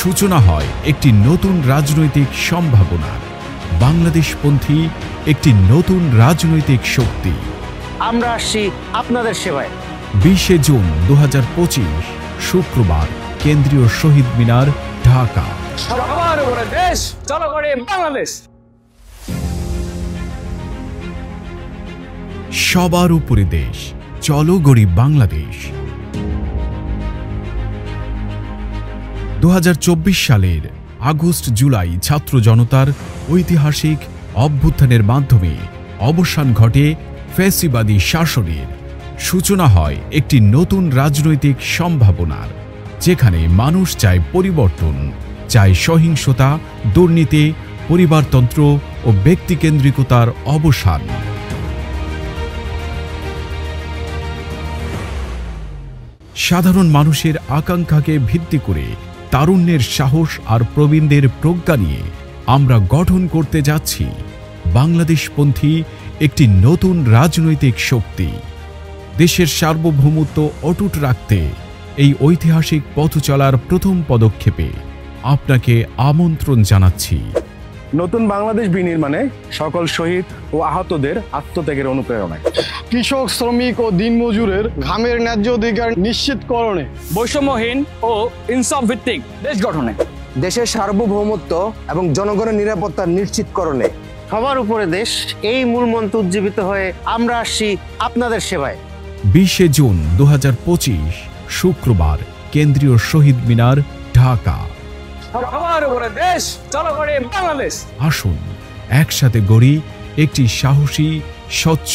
সূচনা হয় একটি নতুন রাজনৈতিক সম্ভাবনার। বাংলাদেশপন্থী একটি নতুন রাজনৈতিক শক্তি। আমরা আসছি আপনাদের সেবায়। 20 জুন 2025 শুক্রবার, কেন্দ্রীয় শহীদ মিনার, ঢাকা। সবার উপরে দেশ, চলো করে বাংলাদেশ। সবার উপরে দেশ, চলো গড়ি বাংলাদেশ। 2024 সালের আগস্ট জুলাই ছাত্র জনতার ঐতিহাসিক অভ্যুত্থানের মাধ্যমে অবসান ঘটে ফ্যাসিবাদী শাসনের। সূচনা হয় একটি নতুন রাজনৈতিক সম্ভাবনার, যেখানে মানুষ চায় পরিবর্তন, চায় সহিংসতা, দুর্নীতি, পরিবারতন্ত্র ও ব্যক্তিকেন্দ্রিকতার অবসান। সাধারণ মানুষের আকাঙ্ক্ষাকে ভিত্তি করে তারুণ্যের সাহস আর প্রবীণদের প্রজ্ঞা নিয়ে আমরা গঠন করতে যাচ্ছি বাংলাদেশপন্থী একটি নতুন রাজনৈতিক শক্তি। দেশের সার্বভৌমত্ব অটুট রাখতে এই ঐতিহাসিক পথ চলার প্রথম পদক্ষেপে আপনাকে আমন্ত্রণ জানাচ্ছি। নতুন বাংলাদেশ বিনির্মাণে সকল শহীদ ও আহতদের আত্মত্যাগের অনুপ্রেরণায়, কৃষক, শ্রমিক ও দিনমজুরের ঘামের ন্যায্য অধিকার নিশ্চিতকরণে, বৈষম্যহীন ও ইনসাফ ভিত্তিক দেশ গঠনে, দেশের সার্বভৌমত্ব এবং জনগণের নিরাপত্তা নিশ্চিতকরণে, সবার উপরে দেশ, এই মূল মন্ত্র উজ্জীবিত হয়ে আমরা আসছি আপনাদের সেবায়। 20 জুন 2025 শুক্রবার, কেন্দ্রীয় শহীদ মিনার, ঢাকা। সবার উপরে দেশ, চলো করে বাংলাদেশ। আসুন একসাথে গড়ি একটি সাহসী, স্বচ্ছ,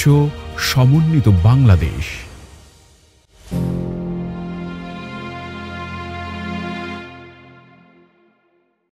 সমন্বিত বাংলাদেশ।